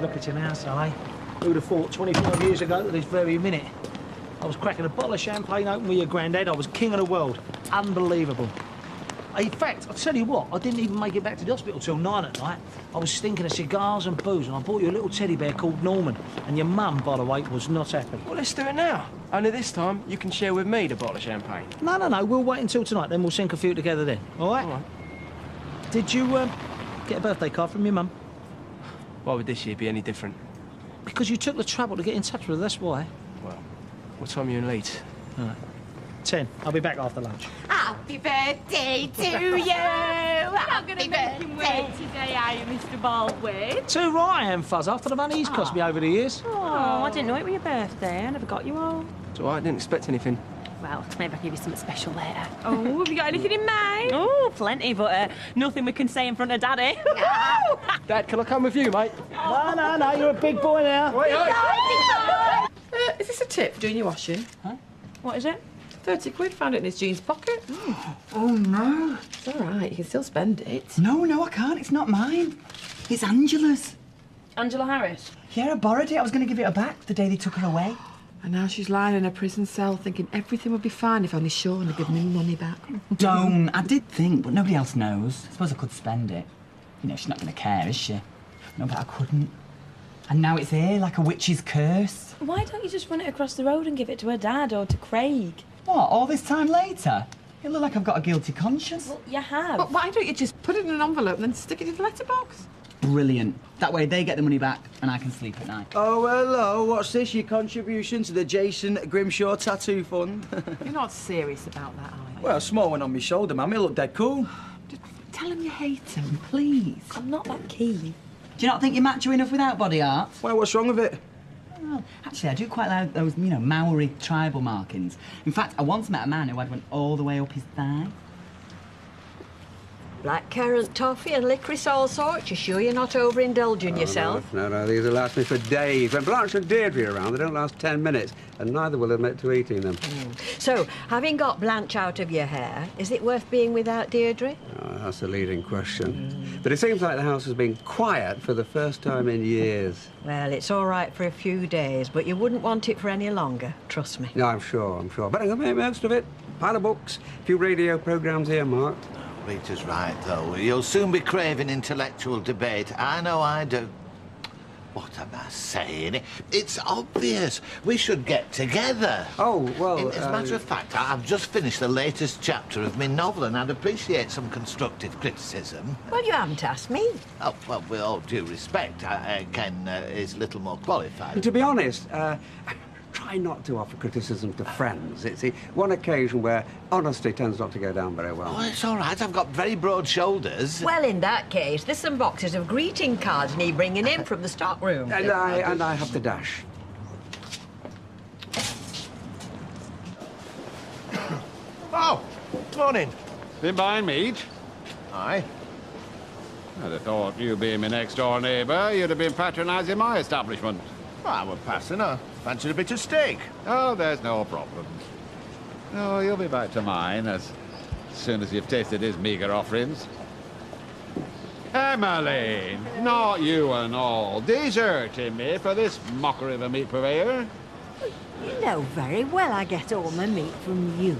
look at you now, Sally. Who'd have thought 25 years ago to this very minute I was cracking a bottle of champagne open with your granddad. I was king of the world. Unbelievable. In fact, I'll tell you what, I didn't even make it back to the hospital till 9 at night. I was stinking of cigars and booze, and I bought you a little teddy bear called Norman. And your mum, by the way, was not happy. Well, let's do it now. Only this time, you can share with me the bottle of champagne. No. We'll wait until tonight, then we'll sink a few together then. All right? All right. Did you get a birthday card from your mum? Why would this year be any different? Because you took the trouble to get in touch with her, that's why. Well, what time are you in Leeds? All right. 10. I'll be back after lunch. Happy birthday to you! You're not going to make him wait today, are you, Mr. Baldwin? Too right I am, Fuzz, after the money he's cost me over the years. Oh, I didn't know it was your birthday. I never got you all. It's all right, I didn't expect anything. Well, maybe I'll give you something special later. Oh, have you got anything in mind? Oh, plenty, but nothing we can say in front of Daddy. Dad, can I come with you, mate? No, you're a big boy now. Wait, Is this a tip for doing your washing? Huh? What is it? 30 quid, found it in his jeans pocket. Oh, no. It's all right, you can still spend it. No, I can't. It's not mine. It's Angela's. Angela Harris. Yeah, I borrowed it. I was going to give it her back the day they took her away. And now she's lying in a prison cell thinking everything would be fine if only Sean had given him money back. Don't. I did think, but nobody else knows. I suppose I could spend it. You know, she's not going to care, is she? No, but I couldn't. And now it's here, like a witch's curse. Why don't you just run it across the road and give it to her dad or to Craig? What, all this time later? It looks like I've got a guilty conscience. Well, you have. But why don't you just put it in an envelope and then stick it in the letterbox? Brilliant. That way they get the money back and I can sleep at night. Oh, hello. What's this? Your contribution to the Jason Grimshaw Tattoo Fund? You're not serious about that, are you? Well, a small one on my shoulder, ma'am. It look dead cool. Just tell him you hate him, please. I'm not that keen. Do you not think you're macho enough without body art? Well, what's wrong with it? Well, actually, I do quite like those, you know, Maori tribal markings. In fact, I once met a man who had one all the way up his thigh. Blackcurrant toffee and licorice all sorts. You sure you're not overindulging yourself? No, these will last me for days. When Blanche and Deirdre are around, they don't last 10 minutes, and neither will admit to eating them. So, having got Blanche out of your hair, is it worth being without Deirdre? Oh, that's a leading question. But it seems like the house has been quiet for the first time in years. Well, it's all right for a few days, but you wouldn't want it for any longer, trust me. No, I'm sure. But I can make most of it. Pile of books, a few radio programmes earmarked. Rita's right, though. You'll soon be craving intellectual debate. I know I do. What am I saying? It's obvious. We should get together. Oh, well... As a matter of fact, I've just finished the latest chapter of my novel, and I'd appreciate some constructive criticism. Well, you haven't asked me. Oh, well, with all due respect, Ken is little more qualified. To be honest, try not to offer criticism to friends. It's the one occasion where honesty tends not to go down very well. Oh, it's all right. I've got very broad shoulders. Well, in that case, there's some boxes of greeting cards need bringing in from the stockroom. And I have to dash. Oh, morning. Been buying meat? Aye. I'd have thought you being my next-door neighbour, you'd have been patronising my establishment. Well, I was passing. I fancied a bit of steak. Oh, there's no problem. Oh, you'll be back to mine as soon as you've tasted his meagre offerings. Emily, not you and all, deserting me for this mockery of a meat purveyor. You know very well I get all my meat from you.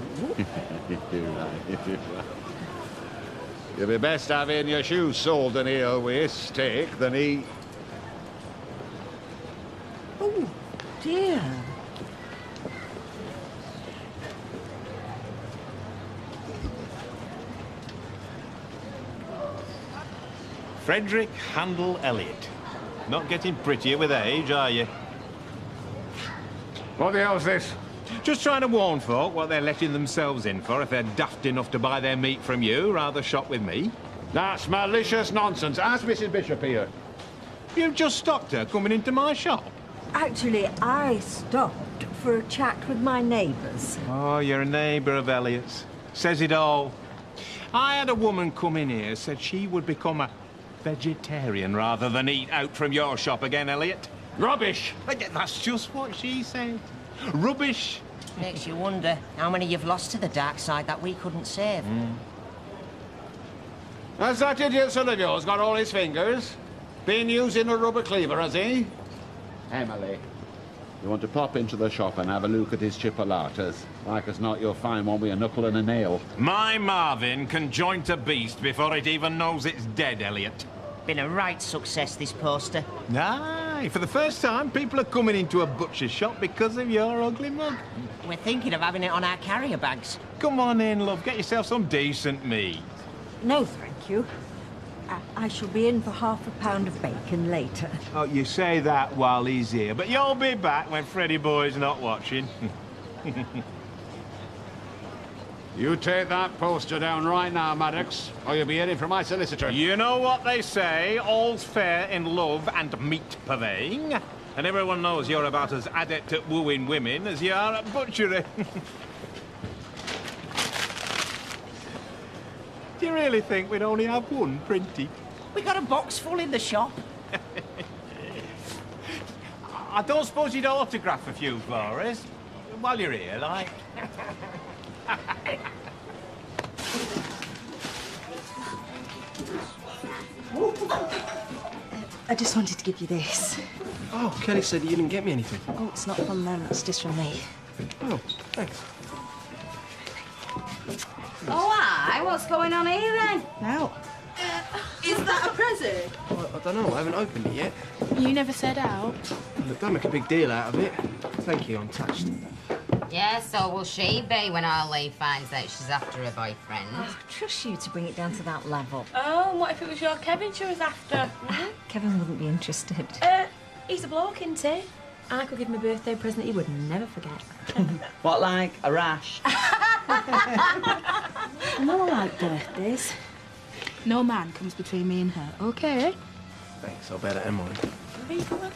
You'll be best having your shoes soled and ale with steak than eat. Oh, dear. Frederick Handel Elliott. Not getting prettier with age, are you? What the hell's this? Just trying to warn folk what they're letting themselves in for if they're daft enough to buy their meat from you, rather shop with me. That's malicious nonsense. Ask Mrs. Bishop here. You've just stopped her coming into my shop. Actually, I stopped for a chat with my neighbours. Oh, you're a neighbour of Elliott's. Says it all. I had a woman come in here, said she would become a vegetarian rather than eat out from your shop again, Elliott. Rubbish! That's just what she said. Rubbish. Makes you wonder how many you've lost to the dark side that we couldn't save. Has that idiot son of yours got all his fingers? Been using a rubber cleaver, has he? Emily, you want to pop into the shop and have a look at his chipolatas? Like as not, you'll find one with a knuckle and a nail. My Marvin can joint a beast before it even knows it's dead, Elliot. Been a right success, this poster. Aye, for the first time, people are coming into a butcher's shop because of your ugly mug. We're thinking of having it on our carrier bags. Come on in, love. Get yourself some decent meat. No, thank you. I shall be in for half a pound of bacon later. Oh, you say that while he's here, but you'll be back when Freddy boy's not watching. You take that poster down right now, Maddox, or you'll be heading for my solicitor. You know what they say, all's fair in love and meat purveying. And everyone knows you're about as adept at wooing women as you are at butchery. Do you really think we'd only have one printed? We got a box full in the shop. I don't suppose you'd autograph a few for us? While you're here, like. I just wanted to give you this. Oh, Kelly said you didn't get me anything. Oh, it's not from them, it's just from me. Oh, thanks. Oh, hi. What's going on here, then? No. Is that a present? Oh, I don't know. I haven't opened it yet. You never said out. Look, don't make a big deal out of it. Thank you, I'm touched. Yeah, so will she be when Arlene finds out she's after her boyfriend? Oh, trust you to bring it down to that level. Oh, and what if it was your Kevin she was after? Kevin wouldn't be interested. He's a bloke, isn't he? I could give him a birthday present he would never forget. What, like a rash? No, I like birthdays. No man comes between me and her, okay? Thanks, I'll bear that in mind.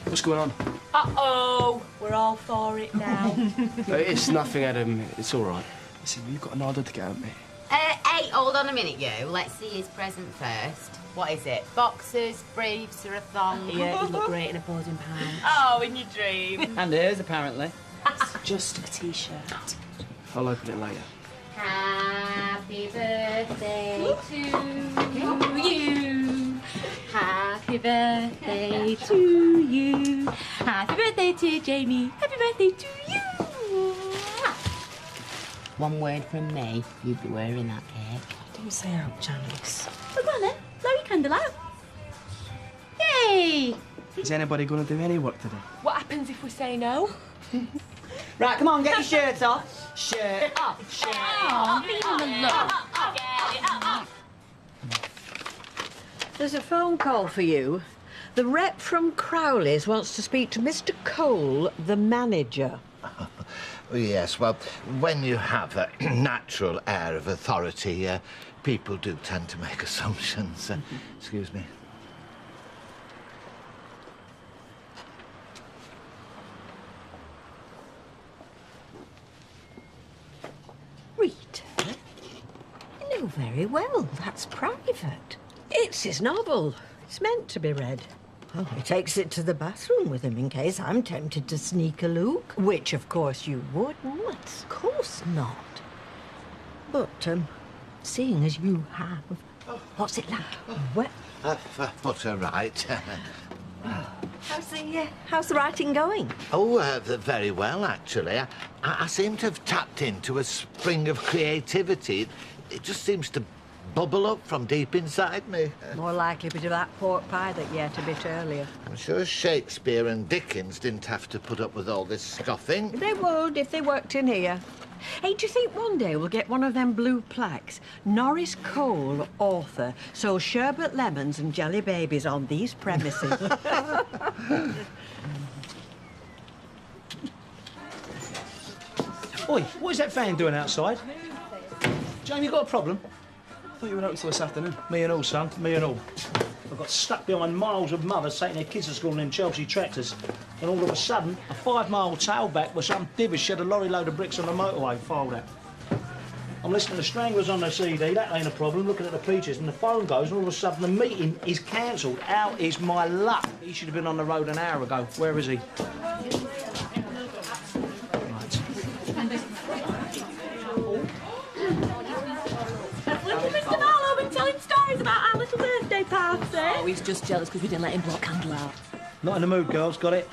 What's going on? Uh-oh, we're all for it now. It's nothing, Adam. It's all right. Listen, you've got an order to get at me. Hey, hold on a minute, you. Let's see his present first. What is it? Boxers, briefs, or a thong? Yeah, you look great in a posing pants. Oh, in your dream. And hers, apparently. It's just a T-shirt. I'll open it later. Happy birthday to you. Happy birthday to you. Happy birthday to Jamie. Happy birthday to you. One word from me, you'd be wearing that cake. Don't say out, Janice. Well, go on then. Blow your candle out. Yay! Is anybody going to do any work today? What happens if we say no? Right, come on, get your shirt off. Shirt off. Shirt off. Leave him alone. There's a phone call for you. The rep from Crowley's wants to speak to Mr. Cole, the manager. Yes, well, when you have a natural air of authority, people do tend to make assumptions. Excuse me. Rita, you know very well that's private. It's his novel. It's meant to be read. Well, he takes it to the bathroom with him in case I'm tempted to sneak a look. Which, of course, you wouldn't. Of course not. But, seeing as you have... What's it like? Well... Put her right. How's the writing going? Oh, very well, actually. I seem to have tapped into a spring of creativity. It just seems to bubble up from deep inside me. More likely to that pork pie that you ate a bit earlier. I'm sure Shakespeare and Dickens didn't have to put up with all this scoffing. They would if they worked in here. Hey, do you think one day we'll get one of them blue plaques? Norris Cole, author, sold sherbet lemons and jelly babies on these premises. Oi, what is that fan doing outside? Jamie, you got a problem? I thought you were open till this afternoon. Me and all, son, me and all. I got stuck behind miles of mothers taking their kids to school in them Chelsea tractors. And all of a sudden, a 5-mile tailback where some divvy shed a lorry load of bricks on the motorway filed out. I'm listening to Stranglers on the CD, that ain't a problem, looking at the features, and the phone goes, and all of a sudden the meeting is cancelled. How is my luck? He should have been on the road an hour ago. Where is he? Little Mr. Marlowe been telling stories about our little birthday party. he's just jealous because we didn't let him blow candle out. Not in the mood, girls. Got it?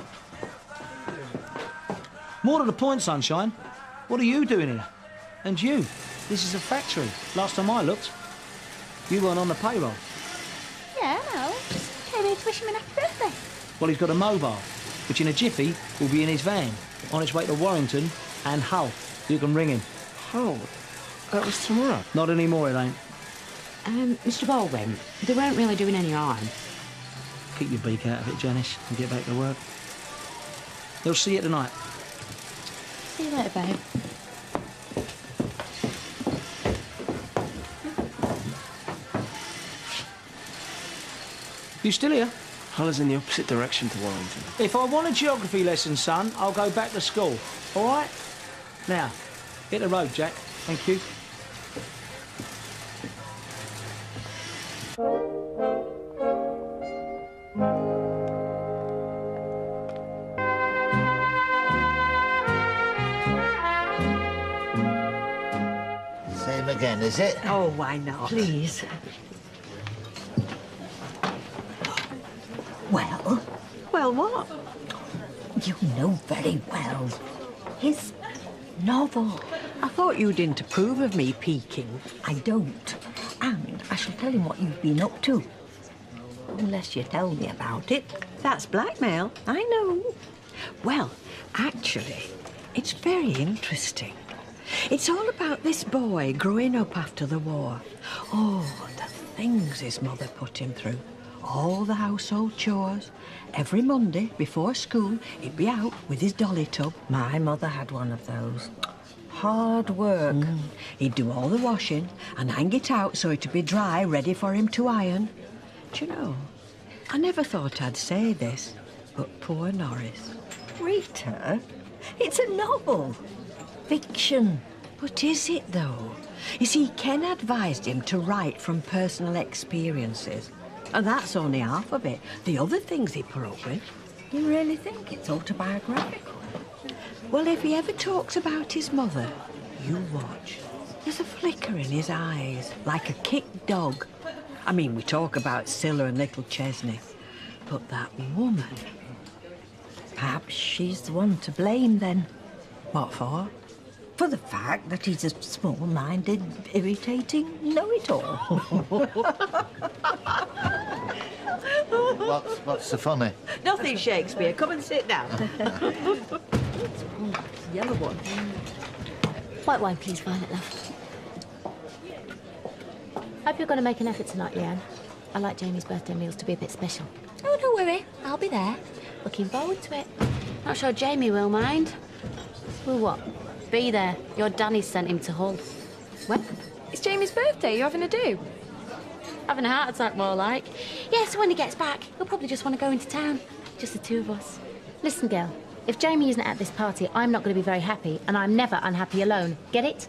More to the point, sunshine. What are you doing here? And you? This is a factory. Last time I looked, you weren't on the payroll. Yeah, no. Just came here to wish him an happy birthday. Well, he's got a mobile, which in a jiffy will be in his van, on its way to Warrington and Hull. You can ring him. Hull? That was tomorrow. Not anymore, it ain't. Mr. Baldwin, they weren't really doing any harm. Keep your beak out of it, Janice, and get back to work. They'll see you tonight. See you later, babe. You still here? Hull is in the opposite direction to Warrington. If I want a geography lesson, son, I'll go back to school. All right? Now, hit the road, Jack. Thank you. Same again, is it? Oh, why not? Please. Well? Well, what? You know very well. His novel. I thought you didn't approve of me peeking. I don't. And I shall tell him what you've been up to. Unless you tell me about it. That's blackmail. I know. Well, actually, it's very interesting. It's all about this boy growing up after the war. Oh, the things his mother put him through. All the household chores. Every Monday before school, he'd be out with his dolly tub. My mother had one of those. Hard work. He'd do all the washing and hang it out so it'd be dry, ready for him to iron. Do you know, I never thought I'd say this, but poor Norris. Rita, it's a novel. Fiction. But is it, though? You see, Ken advised him to write from personal experiences. And that's only half of it. The other things he put up with. You really think it's autobiographical? Well, if he ever talks about his mother, you watch. There's a flicker in his eyes, like a kicked dog. I mean, we talk about Scylla and little Chesney. But that woman... Perhaps she's the one to blame, then. What for? For the fact that he's a small-minded, irritating know-it-all. What's so funny? Nothing, Shakespeare. Come and sit down. Yellow one. White wine, please, Violet, love. Hope you're going to make an effort tonight, Leanne. I like Jamie's birthday meals to be a bit special. Oh, don't worry. I'll be there. Looking forward to it. Not sure Jamie will mind. Will what? Be there. Your Danny sent him to Hull. What? It's Jamie's birthday. You're having a do? Having a heart attack, more like. Yeah, so when he gets back, he'll probably just want to go into town. Just the two of us. Listen, girl, if Jamie isn't at this party, I'm not going to be very happy, and I'm never unhappy alone. Get it?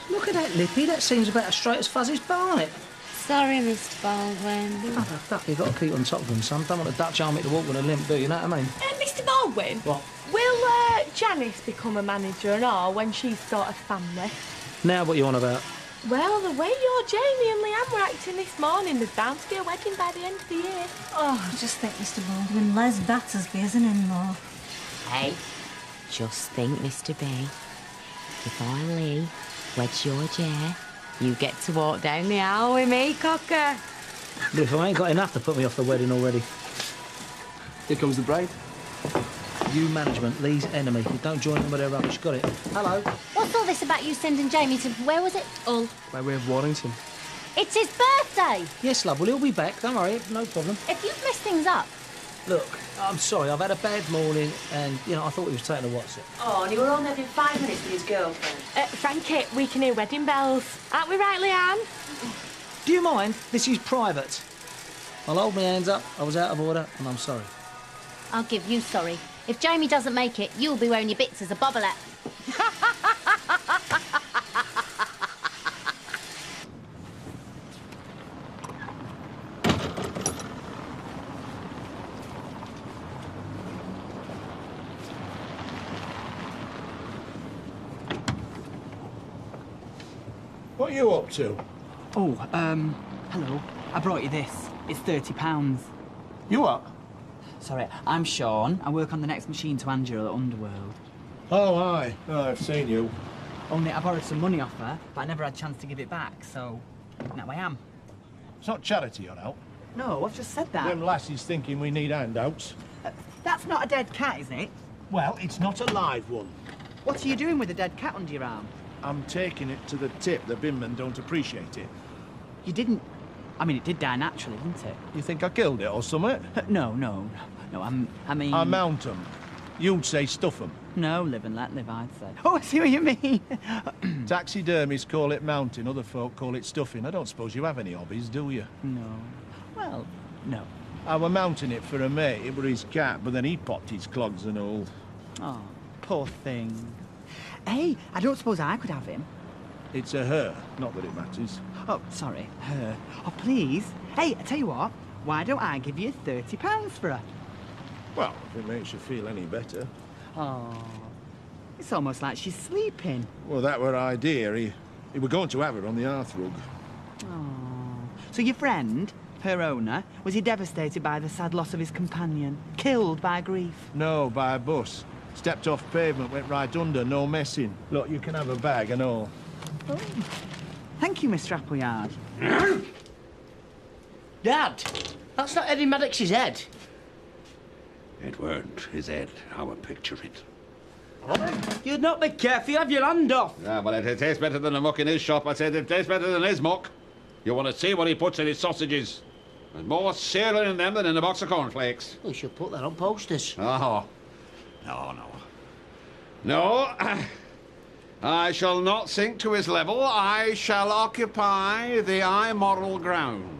Look at that, Lippy. That seems about as straight as Fuzzy's bite. Sorry, Mr. Baldwin. Oh, the fuck, you've got to keep on top of them, son. Don't want a Dutch army to walk with a limp, do you know what I mean? Mr. Baldwin? What? Will Janice become a manager and all when she's got a family? Now what you on about? Well, the way your Jamie and Leanne were acting this morning, there's bound to be a wedding by the end of the year. Oh, just think, Mr. Baldwin, Les Battersby as an in-law. Hey, just think, Mr. B. If I Lee weds your Jay, you get to walk down the aisle with me, cocker. But if I ain't got enough to put me off the wedding already. Here comes the bride. You management, Lee's enemy. You don't join them with their rubbish. Got it? Hello? What's all this about you sending Jamie to... Where was it? Hull. By way of Warrington. It's his birthday! Yes, love. Well, he'll be back. Don't worry. No problem. If you've messed things up... Look, I'm sorry. I've had a bad morning and, you know, I thought he was taking a what's it. Oh, and he were only having 5 minutes with his girlfriend. Frankie, we can hear wedding bells. Aren't we right, Leanne? Do you mind? This is private. I'll hold my hands up. I was out of order and I'm sorry. I'll give you sorry. If Jamie doesn't make it, you'll be wearing your bits as a bobblette. What are you up to? Oh, hello. I brought you this. It's £30. You what? Sorry, I'm Sean. I work on the next machine to Angela at Underworld. Oh, aye. Oh, I've seen you. Only I borrowed some money off her, but I never had a chance to give it back, so now I am. It's not charity you're out. No, I've just said that. Them lassies thinking we need handouts. That's not a dead cat, is it? Well, it's not a live one. What are you doing with a dead cat under your arm? I'm taking it to the tip. The binmen don't appreciate it. You didn't... I mean, it did die naturally, didn't it? You think I killed it or something? No, I mean... I mount 'em. You'd say stuff 'em. No, live and let live, I'd say. Oh, I see what you mean. Taxidermists call it mounting, other folk call it stuffing. I don't suppose you have any hobbies, do you? No. Well, no. I were mounting it for a mate. It were his cat, but then he popped his clogs and all. Oh, poor thing. Hey, I don't suppose I could have him. It's a her, not that it matters. Oh, sorry, her. Oh, please. Hey, I tell you what, why don't I give you £30 for her? Well, if it makes you feel any better. Oh, it's almost like she's sleeping. Well, that were idea. He were going to have her on the hearthrug. Oh. So your friend, her owner, was he devastated by the sad loss of his companion? Killed by grief? No, by a bus. Stepped off pavement, went right under, no messing. Look, you can have a bag and all. Oh. Thank you, Mr. Appleyard. Dad, that's not Eddie Maddox's head. It weren't his head. I would picture it. You'd not be careful, you have your hand off. Yeah, well, it tastes better than the muck in his shop. I said it tastes better than his muck. You want to see what he puts in his sausages. There's more sailor in them than in a box of cornflakes. We should put that on posters. Oh. No. I shall not sink to his level. I shall occupy the immoral ground.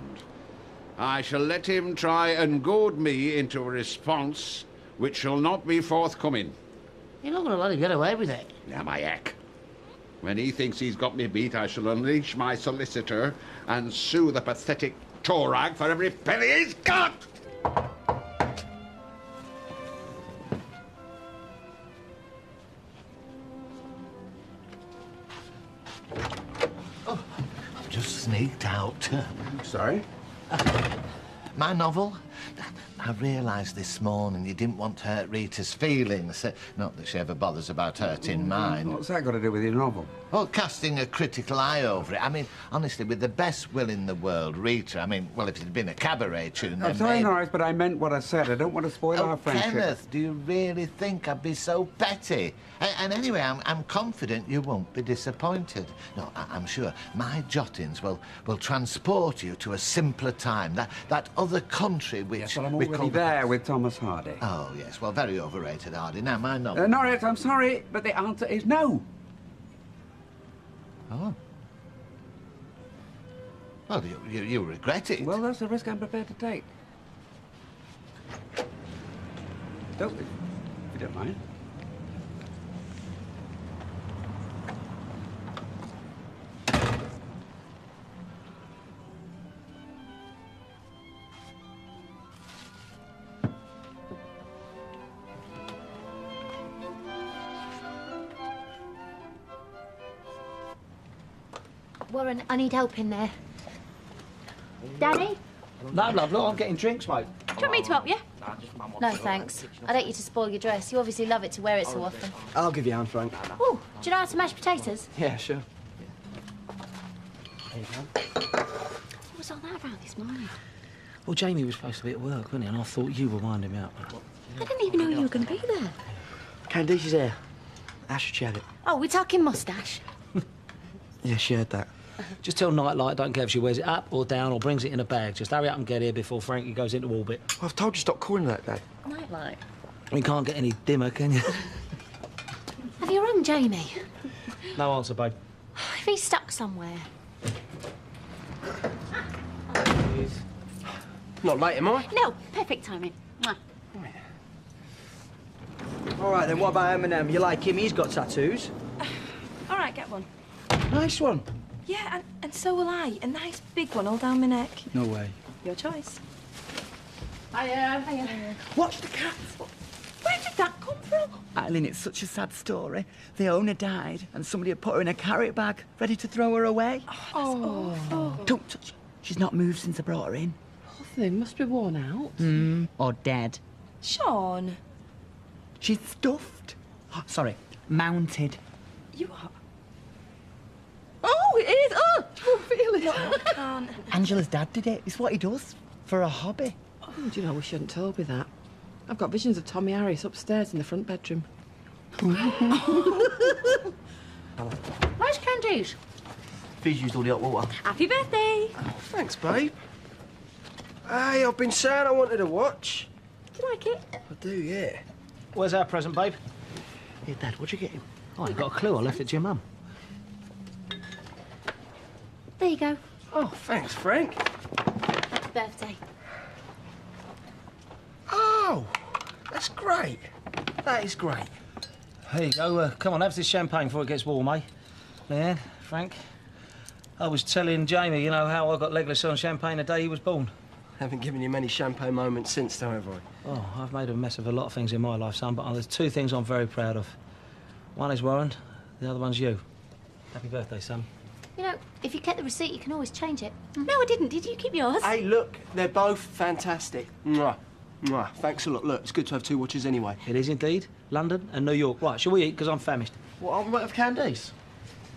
I shall let him try and goad me into a response which shall not be forthcoming. You're not going to let him get away with it. Now, my heck. When he thinks he's got me beat, I shall unleash my solicitor and sue the pathetic toe-rag for every penny he's got! I've just sneaked out. Sorry? My novel? I realised this morning you didn't want to hurt Rita's feelings. Not that she ever bothers about hurting mine. What's that got to do with your novel? Well, casting a critical eye over it. I mean, honestly, with the best will in the world, Rita, I mean, well, if it had been a cabaret tune, I'm then sorry, maybe... Norris, but I meant what I said. I don't want to spoil our friendship. Kenneth, do you really think I'd be so petty? And anyway, I'm confident you won't be disappointed. No, I'm sure my jottings will transport you to a simpler time, that other country which... Yes, well, I'm already there with Thomas Hardy. Oh, yes, well, very overrated, Hardy. Now, my novel... Norris, I'm sorry, but the answer is no. Oh. Well, you regret it. Well, that's the risk I'm prepared to take. Don't, if you don't mind. Warren, I need help in there. Daddy? No, love, look, I'm getting drinks, mate. Do you want me to help you? No, thanks. I don't want you to spoil your dress. You obviously love it to wear it so often. I'll give you a hand, Frank. Oh, do you know how to mash potatoes? Yeah, sure. What was all that about this morning? Well, Jamie was supposed to be at work, wasn't he? And I thought you were winding me up. I didn't even know you were going to be there. Candice's here. Ash should have it. Oh, we're talking moustache. Yeah, she heard that. Just tell Nightlight, don't care if she wears it up or down or brings it in a bag. Just hurry up and get here before Frankie goes into orbit. Well, I've told you stop calling that, Dad. Nightlight. We can't get any dimmer, can you? Have you rung Jamie? No answer, babe. If he's stuck somewhere. Not late, am I? No, perfect timing. Mwah. All right, then what about Eminem? You like him? He's got tattoos. All right, get one. Nice one. Yeah, and so will I. A nice big one all down my neck. No way. Your choice. Hiya. Watch the cats. Where did that come from? Carol? Eileen, it's such a sad story. The owner died and somebody had put her in a carrot bag, ready to throw her away. Oh, awful. Don't touch her. She's not moved since I brought her in. Poor thing, must be worn out. Or dead. Sean. She's stuffed. Sorry, mounted. You are. Oh, it is! Oh, you won't feel it. No, I can't. Angela's dad did it. It's what he does for a hobby. Oh, do you know, we shouldn't told me that. I've got visions of Tommy Harris upstairs in the front bedroom. Where's Candice? Fee's used all the hot water. Happy birthday. Thanks, babe. Hey, I've been saying I wanted a watch. Do you like it? I do, yeah. Where's our present, babe? Here, Dad, what'd you get him? Oh, I ain't got a clue. I left it to your mum. There you go. Oh, thanks, Frank. Happy birthday. Oh, that's great. That is great. There you go. Come on, have this champagne before it gets warm, eh? Leanne, Frank. I was telling Jamie, you know, how I got legless on champagne the day he was born. Haven't given you many champagne moments since, though, have I? Oh, I've made a mess of a lot of things in my life, son, but there's two things I'm very proud of. One is Warren, the other one's you. Happy birthday, son. You know, if you kept the receipt, you can always change it. No, I didn't. Did you keep yours? Hey, look, they're both fantastic. Mwah. Mwah. Thanks a lot. Look, it's good to have two watches anyway. It is indeed. London and New York. Right, shall we eat? Because I'm famished. Well, I might have Candice.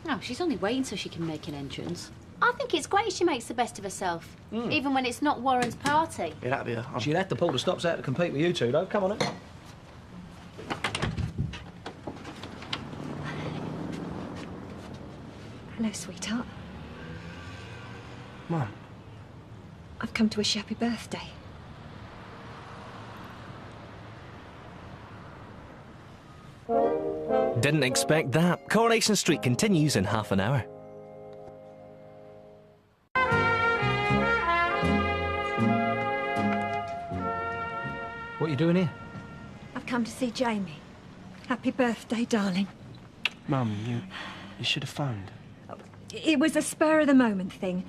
No, she's only waiting so she can make an entrance. I think it's great she makes the best of herself, even when it's not Warren's party. Yeah, that'd be a... She'd have to pull the stops out to compete with you two, though. Come on, then. Hello, sweetheart. Mum. I've come to wish you happy birthday. Didn't expect that. Coronation Street continues in half an hour. What are you doing here? I've come to see Jamie. Happy birthday, darling. Mum, you should have phoned. It was a spur-of-the-moment thing.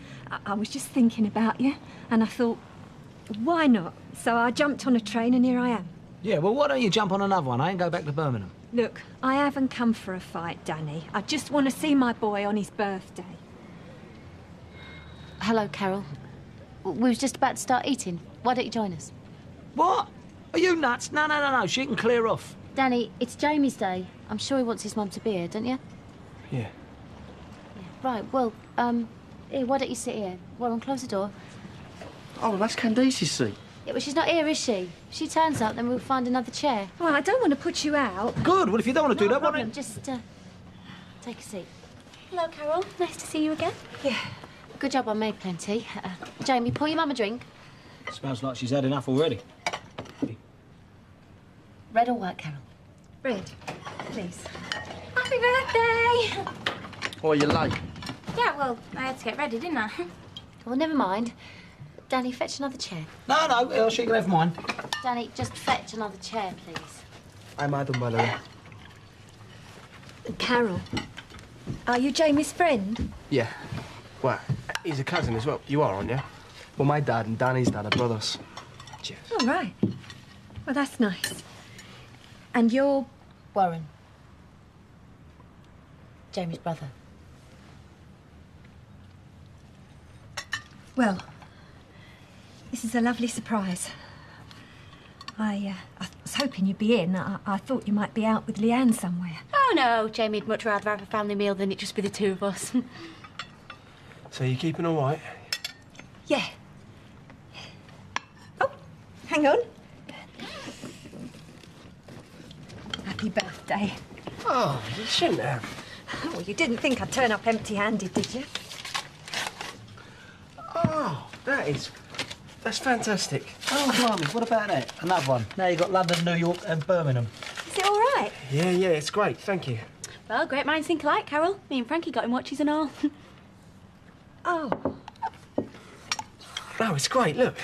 I was just thinking about you, and I thought, why not? So I jumped on a train, and here I am. Yeah, well, why don't you jump on another one, eh, and go back to Birmingham? Look, I haven't come for a fight, Danny. I just want to see my boy on his birthday. Hello, Carol. We was just about to start eating. Why don't you join us? What? Are you nuts? No. She can clear off. Danny, it's Jamie's day. I'm sure he wants his mum to be here, don't you? Yeah. Right, well, here, why don't you sit here? Warren, close the door. Oh, that's Candice's seat. Yeah, but she's not here, is she? If she turns up, then we'll find another chair. Well, I don't want to put you out. Good. Well, if you don't want to do that, why problem. don't... Just, take a seat. Hello, Carol. Nice to see you again. Yeah. Good job, I made plenty. Jamie, pour your mum a drink. Smells like she's had enough already. Red or white, Carol? Red, please. Happy birthday! Oh, you're late. Yeah, well, I had to get ready, didn't I? Well, never mind. Danny, fetch another chair. No, she can have mine. Danny, just fetch another chair, please. I'm Adam, by the way. Carol, are you Jamie's friend? Yeah. Well, he's a cousin as well. You are, aren't you? Well, my dad and Danny's dad are brothers. Cheers. Oh, right. Well, that's nice. And you're... Warren. Jamie's brother. Well, this is a lovely surprise. I was hoping you'd be in. I thought you might be out with Leanne somewhere. Oh, no. Jamie'd much rather have a family meal than it just be the two of us. So you keeping all right? Yeah. Oh, hang on. Happy birthday. Oh, you shouldn't have. Well, you didn't think I'd turn up empty-handed, did you? Oh, that's fantastic. Oh, blimey, what about that? Another one. Now you've got London, New York and Birmingham. Is it all right? Yeah, it's great. Thank you. Well, great minds think alike, Carol. Me and Frankie got him watches and all. Oh. No, it's great. Look.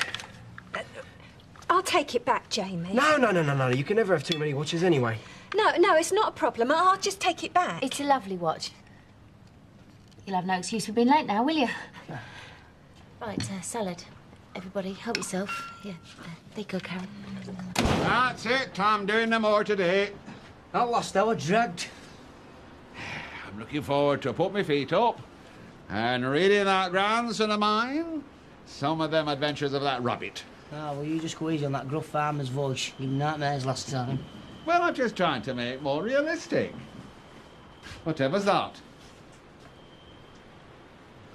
I'll take it back, Jamie. No. You can never have too many watches anyway. No, it's not a problem. I'll just take it back. It's a lovely watch. You'll have no excuse for being late now, will you? Right, salad. Everybody, help yourself. Yeah, there you go, Carol. That's it. I'm doing no more today. Not lost, though, dragged. I'm looking forward to put my feet up and reading that grandson of mine some of them adventures of that rabbit. Ah, well, you just go easy on that gruff farmer's voice. You nightmares last time. Well, I'm just trying to make it more realistic. Whatever's that?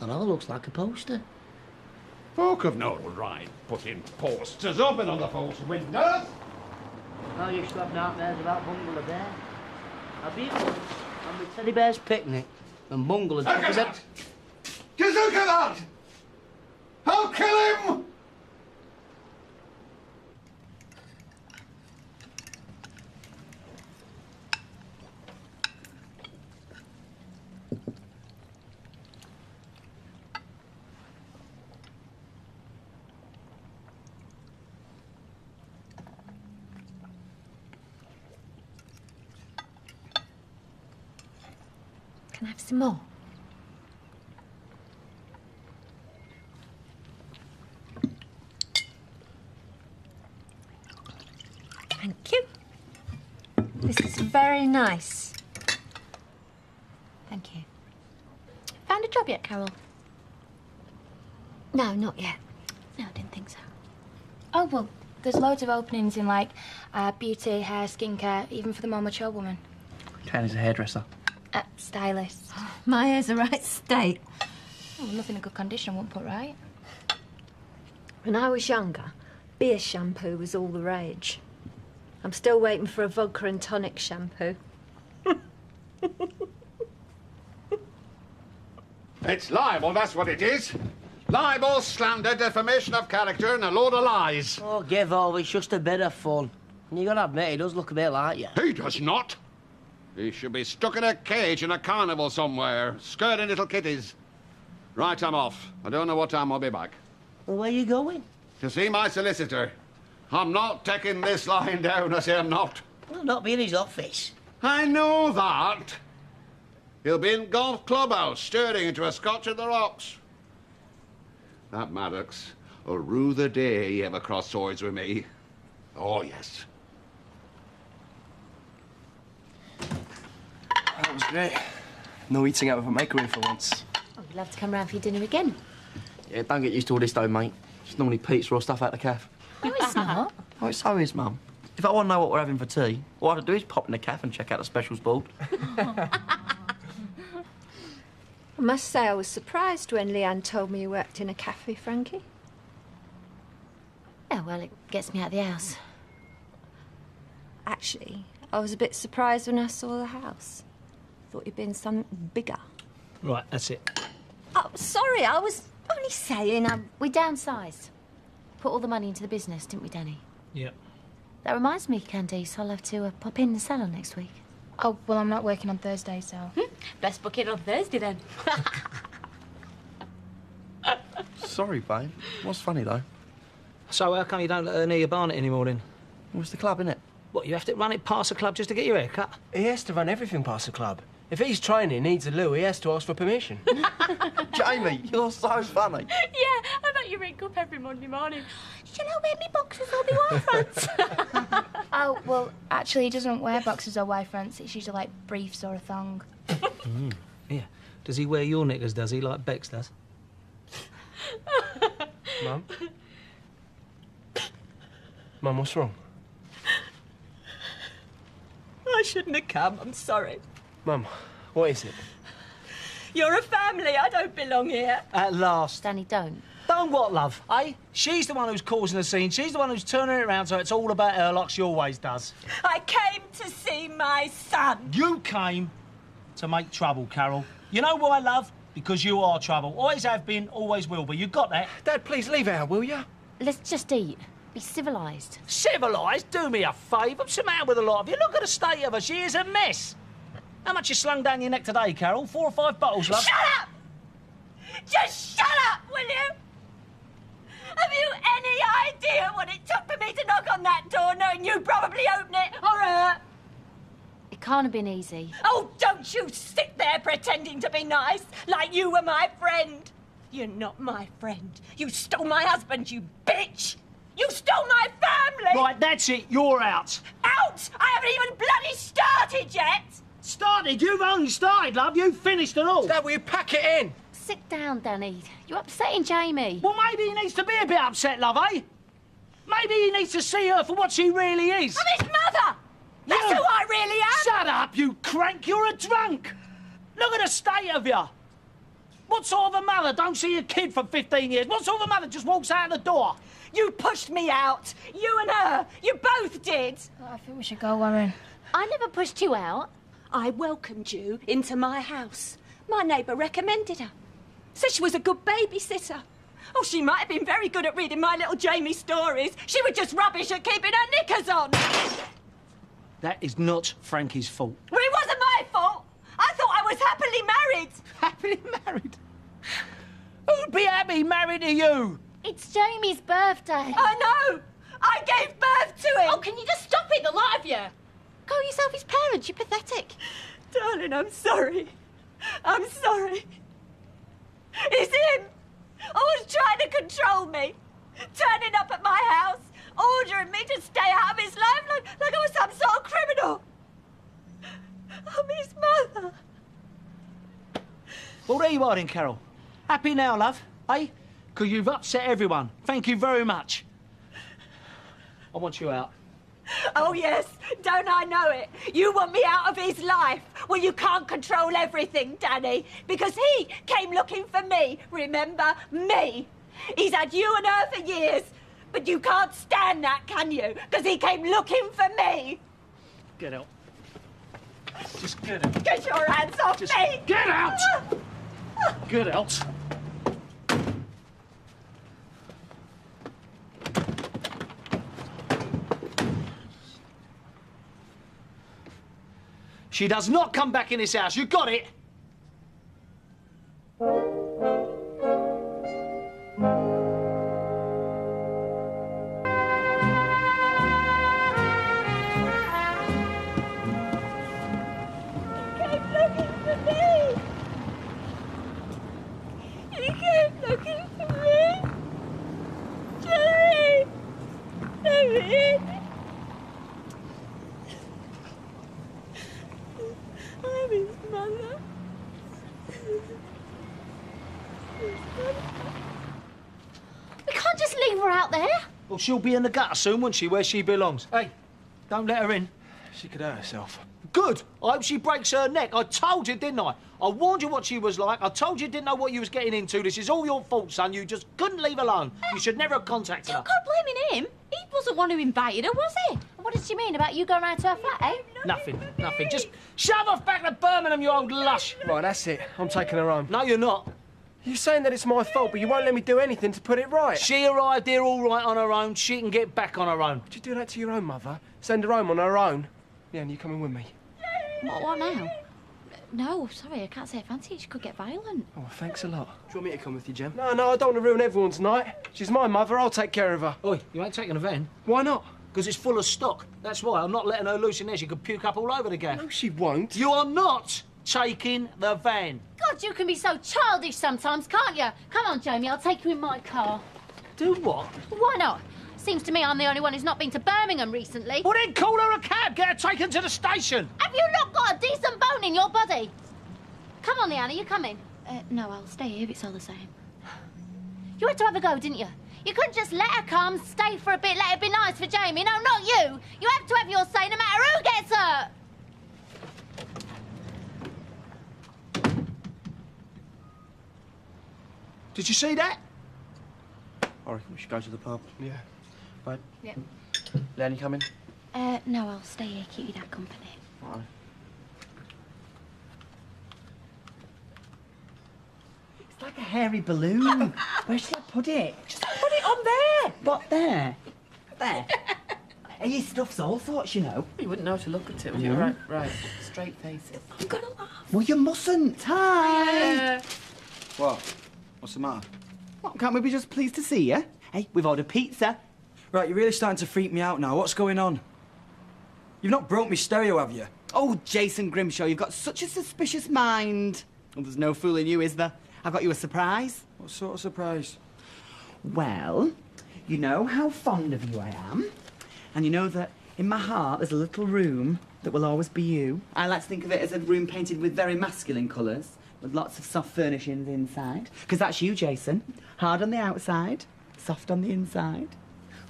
I know, looks like a poster. Folk have no right putting posters up in other folks' windows. I used to have nightmares about Bungle the Bear. I've been once on the Teddy Bear's picnic, and Bungle had... Look at that! Just look at that! I'll kill him! Can I have some more? Thank you. This is very nice. Thank you. Found a job yet, Carol? No, not yet. No, I didn't think so. Oh, well, there's loads of openings in, like, beauty, hair, skincare, even for the more mature woman. Kenny's a hairdresser. Stylist. My hair's the right state. Oh, nothing in good condition, I won't put right. When I was younger, beer shampoo was all the rage. I'm still waiting for a vodka and tonic shampoo. It's libel, that's what it is. Libel, slander, defamation of character, and a load of lies. Oh, give over, it's just a bit of fun. And you gotta admit, he does look a bit like you. He does not. He should be stuck in a cage in a carnival somewhere, skirting little kitties. Right, I'm off. I don't know what time I'll be back. Well, where are you going? To see my solicitor. I'm not taking this lying down, I say I'm not. Well, not be in his office. I know that. He'll be in golf clubhouse, staring into a scotch at the rocks. That Maddox will rue the day he ever crossed swords with me. Oh, yes. That was great. No eating out of a microwave for once. Oh, we'd love to come round for your dinner again. Yeah, don't get used to all this though, mate. It's normally pizza or stuff out the cafe. No, it's not. Oh, it so is, Mum. If I want to know what we're having for tea, all I have to do is pop in the cafe and check out the specials board. I must say I was surprised when Leanne told me you worked in a cafe, Frankie. Yeah, well, it gets me out of the house. Actually, I was a bit surprised when I saw the house. Thought you'd been something bigger. Right, that's it. Oh, sorry, I was only saying We downsized. Put all the money into the business, didn't we, Danny? Yep. That reminds me, Candice, I'll have to pop in the salon next week. Oh, well, I'm not working on Thursday, so... Best book it on Thursday, then. Sorry, babe. What's funny, though? So how come you don't let her near your barnet anymore, then? Well, it's the club, innit? What, you have to run it past the club just to get your hair cut? He has to run everything past the club. If he's training, needs a loo, he has to ask for permission. Jamie, you're so funny. Yeah, I bet you ring up every Monday morning. Shall I wear me boxers or me white fronts? Oh, well, actually, he doesn't wear boxers or white fronts. It's usually, like, briefs or a thong. Yeah. Does he wear your knickers, does he, like Bex does? Mum? Mum, what's wrong? I shouldn't have come, I'm sorry. Mum, what is it? You're a family, I don't belong here. At last. Danny, don't. Don't what, love, eh? She's the one who's causing the scene. She's the one who's turning it around so it's all about her like she always does. I came to see my son. You came to make trouble, Carol. You know why, love? Because you are trouble. Always have been, always will be. You got that? Dad, please leave her, will you? Let's just eat. Be civilised. Civilised? Do me a favour. What's the matter with a lot of you? Look at the state of her. She is a mess. How much you slung down your neck today, Carol? 4 or 5 bottles, love? Shut up! Just shut up, will you? Have you any idea what it took for me to knock on that door knowing you'd probably open it, or her? It can't have been easy. Oh, don't you sit there pretending to be nice, like you were my friend. You're not my friend. You stole my husband, you bitch. You stole my family! Right, that's it. You're out. Out! I haven't even bloody started yet! Started? You've only started, love. You finished it all. Dad, will you pack it in? Sit down, Danny. You're upsetting Jamie. Well, maybe he needs to be a bit upset, love, eh? Maybe he needs to see her for what she really is. I'm his mother! That's who I really am! Shut up, you crank. You're a drunk. Look at the state of you. What sort of a mother don't see a kid for 15 years? What sort of a mother just walks out the door? You pushed me out. You and her. You both did. I think we should go, Warren. I never pushed you out. I welcomed you into my house. My neighbour recommended her. Said she was a good babysitter. Oh, she might have been very good at reading my little Jamie stories. She was just rubbish at keeping her knickers on. That is not Frankie's fault. Well, it wasn't my fault. I thought I was happily married. Happily married? Who'd be happy married to you? It's Jamie's birthday. I know. I gave birth to him. Oh, can you just stop it, the lot of you? Call yourself his parents, you're pathetic. Darling, I'm sorry. I'm sorry. It's him. Always trying to control me. Turning up at my house, ordering me to stay out of his life like I was some sort of criminal. I'm his mother. Well, there you are then, Carol. Happy now, love, eh? Because you've upset everyone. Thank you very much. I want you out. Oh, yes. Don't I know it? You want me out of his life. Well, you can't control everything, Danny, because he came looking for me. Remember? Me. He's had you and her for years, but you can't stand that, can you? Because he came looking for me. Get out. Just get out. Get your hands off me! Get out! Get out. She does not come back in this house. You got it? We can't just leave her out there. Well, she'll be in the gutter soon, won't she, where she belongs? Hey, don't let her in. She could hurt herself. Good. I hope she breaks her neck. I told you, didn't I? I warned you what she was like. I told you didn't know what you was getting into. This is all your fault, son. You just couldn't leave alone. You should never have contacted her. You can't blame him. He wasn't one who invited her, was he? What did she mean about you going round to her flat, eh? Nothing. Just shove off back to Birmingham, you old lush. Right, that's it. I'm taking her home. No, you're not. You're saying that it's my fault, but you won't let me do anything to put it right. She arrived here all right on her own. She can get back on her own. Would you do that to your own mother? Send her home on her own? Yeah, and you coming with me? What now? No, sorry, I can't say I fancy it. She could get violent. Oh, well, thanks a lot. Do you want me to come with you, Jem? No, I don't want to ruin everyone's night. She's my mother. I'll take care of her. Oi, you ain't taking a van? Why not? Because it's full of stock. That's why I'm not letting her loose in there. She could puke up all over the gaff. No, she won't. You are not taking the van. God, you can be so childish sometimes, can't you? Come on, Jamie, I'll take you in my car. Do what? Why not? Seems to me I'm the only one who's not been to Birmingham recently. Well, then call her a cab. Get her taken to the station. Have you not got a decent bone in your body? Come on, Leanna, you coming? No, I'll stay here if it's all the same. You had to have a go, didn't you? You couldn't just let her come, stay for a bit, let it be nice for Jamie. No, not you. You have to have your say no matter who gets hurt. Did you see that? I reckon we should go to the pub. Yeah. Right. Yep. Len, you coming? No, I'll stay here, keep your dad company. All right. It's like a hairy balloon. Where should I put it? Just put it on there. What, there? There. Hey, your stuff's all sorts, you know. You wouldn't know to look at it, would you? No. Right. Straight faces. I'm gonna laugh. Well, you mustn't. Hi. What? What's the matter? What, can't we be just pleased to see you? Hey, we've ordered pizza. Right, you're really starting to freak me out now. What's going on? You've not broke me stereo, have you? Oh, Jason Grimshaw, you've got such a suspicious mind. Well, there's no fooling you, is there? I've got you a surprise. What sort of surprise? Well, you know how fond of you I am. And you know that in my heart there's a little room that will always be you. I like to think of it as a room painted with very masculine colours, with lots of soft furnishings inside. Because that's you, Jason. Hard on the outside, soft on the inside.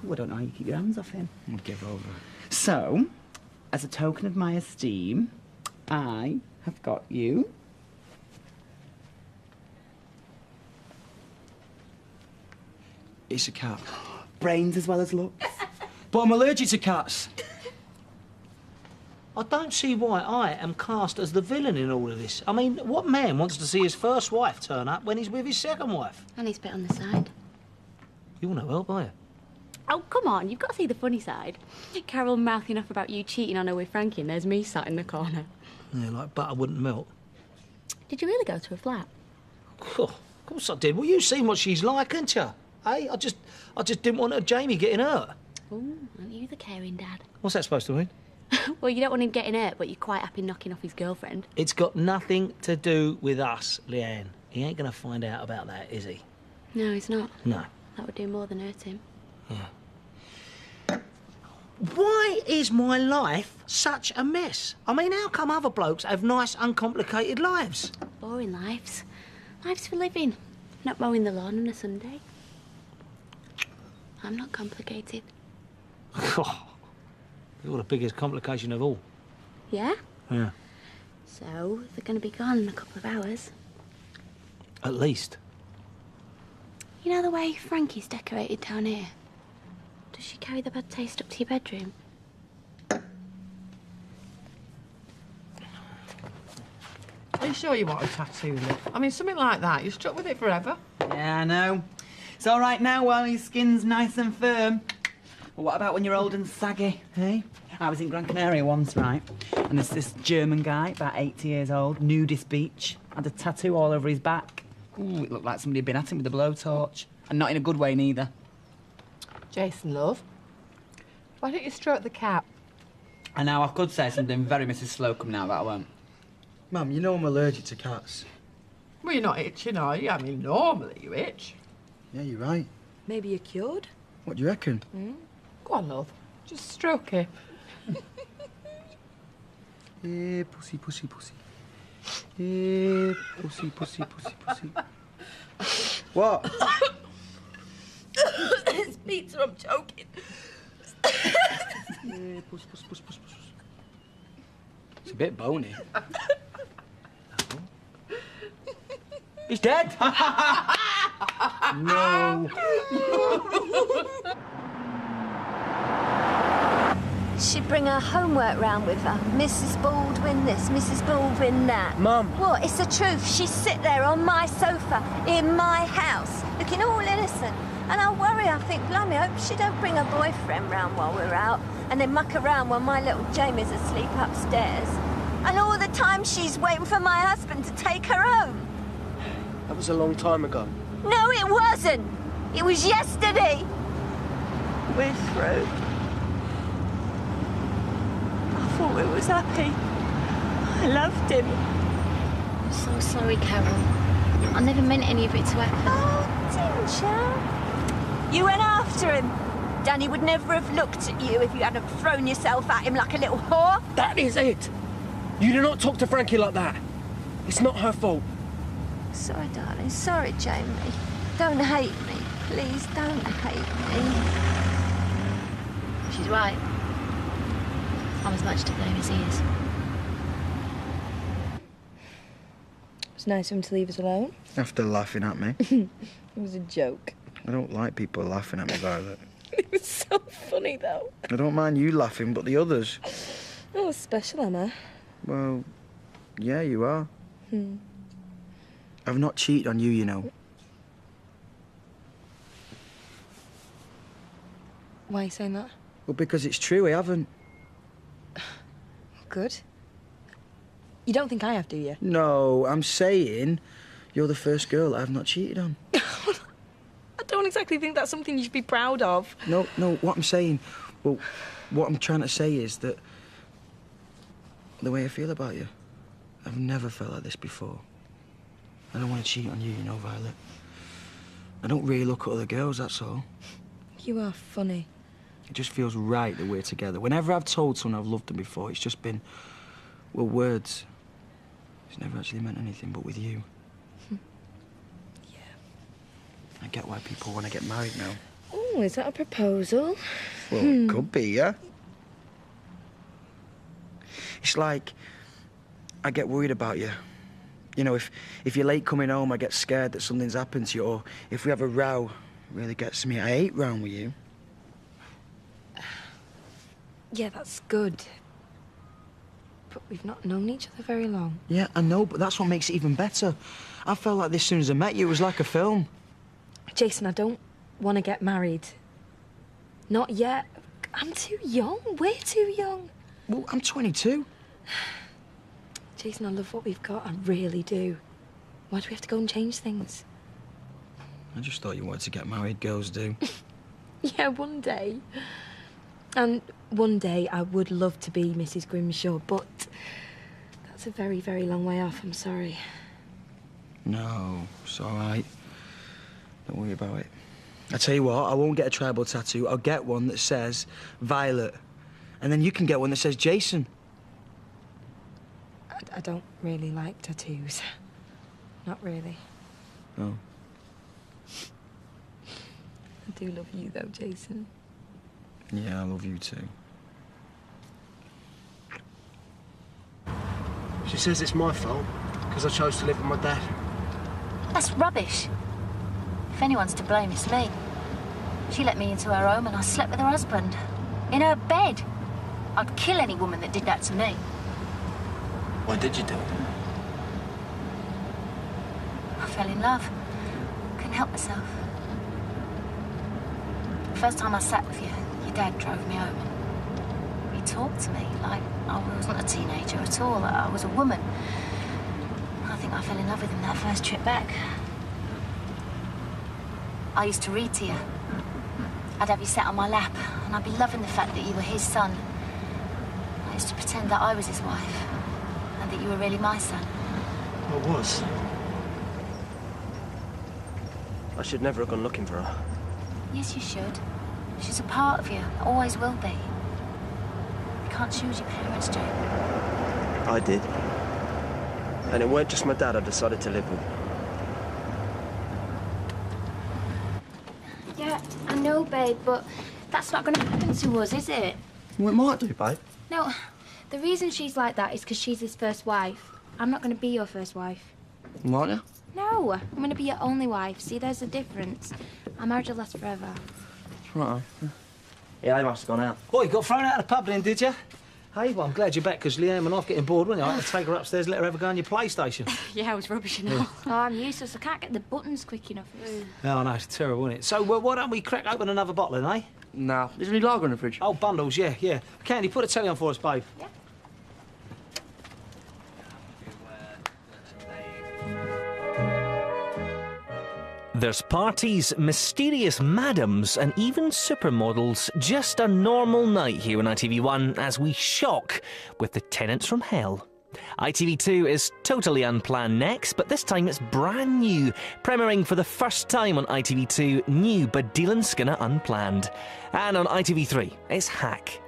Oh, I don't know how you keep your hands off him. I'll give over. So, as a token of my esteem, I have got you It's a cat. brains as well as looks. But I'm allergic to cats. I don't see why I am cast as the villain in all of this. I mean, what man wants to see his first wife turn up when he's with his second wife? And he's a bit on the side. You're no help, are you? Oh, come on, you've got to see the funny side. Carol mouthing off about you cheating on her with Frankie, and there's me sat in the corner. Yeah, like butter wouldn't melt. Did you really go to her flat? Oh, of course I did. Well, you've seen what she's like, haven't you? Hey, I just didn't want her Jamie getting hurt. Oh, aren't you the caring dad? What's that supposed to mean? Well, you don't want him getting hurt, but you're quite happy knocking off his girlfriend. It's got nothing to do with us, Leanne. He ain't going to find out about that, is he? No, he's not. No. That would do more than hurt him. Yeah. Why is my life such a mess? I mean, how come other blokes have nice, uncomplicated lives? Boring lives. Lives for living. Not mowing the lawn on a Sunday. I'm not complicated. You're the biggest complication of all. Yeah? Yeah. So, they're going to be gone in a couple of hours. At least. You know the way Frankie's decorated down here? Does she carry the bad taste up to your bedroom? Are you sure you want a tattoo, Liv? I mean, something like that, you're stuck with it forever. Yeah, I know. It's all right now while your skin's nice and firm. But what about when you're old and saggy, eh? I was in Gran Canaria once, right? And there's this German guy, about 80 years old, nudist beach, had a tattoo all over his back. Ooh, it looked like somebody had been at him with a blowtorch. And not in a good way, neither. Jason, love, why don't you stroke the cat? And now I could say something very Mrs. Slocum now, but I won't. Mum, you know I'm allergic to cats. Well, you're not itching, are you? I mean, normally you itch. Yeah, you're right. Maybe you're cured? What do you reckon? Go on, love. Just stroke it. Yeah, pussy, pussy, pussy. Yeah, pussy, pussy, pussy, pussy. What? It's pizza, I'm choking. Yeah, pussy, pussy, pussy, pussy, pussy. It's a bit bony. He's dead! No. She'd bring her homework round with her. Mrs. Baldwin this, Mrs. Baldwin that. Mum. What? It's the truth. She'd sit there on my sofa in my house, looking all innocent. And I worry, I think, blimey, I hope she don't bring her boyfriend round while we're out and then muck around while my little Jamie's asleep upstairs. And all the time she's waiting for my husband to take her home. That was a long time ago. No, it wasn't. It was yesterday. We're through. I thought we was happy. I loved him. I'm so sorry, Carol. I never meant any of it to happen. Oh, didn't you? You went after him. Danny would never have looked at you if you hadn't thrown yourself at him like a little whore. That is it. You do not talk to Frankie like that. It's not her fault. Sorry, darling. Sorry, Jamie. Don't hate me. Please don't hate me. She's right. I'm as much to blame as he is. It's nice of him to leave us alone. After laughing at me. It was a joke. I don't like people laughing at me, Violet. It was so funny, though. I don't mind you laughing, but the others... Oh, special, am I? Well, yeah, you are. Hmm. I've not cheated on you, you know. Why are you saying that? Well, because it's true, I haven't. Good. You don't think I have, do you? No, I'm saying you're the first girl I've not cheated on. I don't exactly think that's something you should be proud of. No, what I'm saying... Well, what I'm trying to say is that... the way I feel about you, I've never felt like this before. I don't want to cheat on you, you know, Violet. I don't really look at other girls, that's all. You are funny. It just feels right that we're together. Whenever I've told someone I've loved them before, it's just been, well, words. It's never actually meant anything, but with you. Yeah. I get why people want to get married now. Oh, is that a proposal? Well, it could be, yeah. It's like I get worried about you. You know, if you're late coming home, I get scared that something's happened to you, or if we have a row, it really gets me. I hate round with you. Yeah, that's good. But we've not known each other very long. Yeah, I know, but that's what makes it even better. I felt like this as soon as I met you. It was like a film. Jason, I don't want to get married. Not yet. I'm too young. We're too young. Well, I'm 22. Jason, I love what we've got. I really do. Why do we have to go and change things? I just thought you wanted to get married. Girls do. Yeah, one day. And one day I would love to be Mrs. Grimshaw, but that's a very, very long way off. I'm sorry. No, it's all right. Don't worry about it. I tell you what, I won't get a tribal tattoo. I'll get one that says Violet. And then you can get one that says Jason. I don't really like tattoos. Not really. Oh. I do love you, though, Jason. Yeah, I love you too. She says it's my fault, because I chose to live with my dad. That's rubbish. If anyone's to blame, it's me. She let me into her home and I slept with her husband. In her bed. I'd kill any woman that did that to me. Why did you do it? I fell in love. Couldn't help myself. The first time I sat with you, your dad drove me home. He talked to me like I wasn't a teenager at all. I was a woman. I think I fell in love with him that first trip back. I used to read to you. I'd have you sat on my lap, and I'd be loving the fact that you were his son. I used to pretend that I was his wife, and that you were really my son. I was. I should never have gone looking for her. Yes, you should. She's a part of you, always will be. You can't choose your parents, Joe. I did. And it weren't just my dad I decided to live with. Yeah, I know, babe, but that's not going to happen to us, is it? Well, it might do, babe. No, the reason she's like that is because she's his first wife. I'm not going to be your first wife. Might you? No, I'm going to be your only wife. See, there's a difference. Our marriage will last forever. Right. Yeah, they must have gone out. Oh, you got thrown out of the pub then, did you? Hey, well, I'm glad you're back, because Liam and I've getting bored, weren't you? I had to take her upstairs, let her have a go on your PlayStation. Yeah, I was rubbish enough. Oh, I'm useless. I can't get the buttons quick enough. Oh, no, it's terrible, isn't it? So, why don't we crack open another bottle, then, eh? Nah, there's any lager in the fridge. Oh, bundles, yeah, yeah. Candy, put a telly on for us, babe. Yeah. There's parties, mysterious madams, and even supermodels. Just a normal night here on ITV1 as we shock with The Tenants from Hell. ITV2 is totally unplanned next, but this time it's brand new. Premiering for the first time on ITV2, new Badil and Skinner Unplanned. And on ITV3, it's Hack.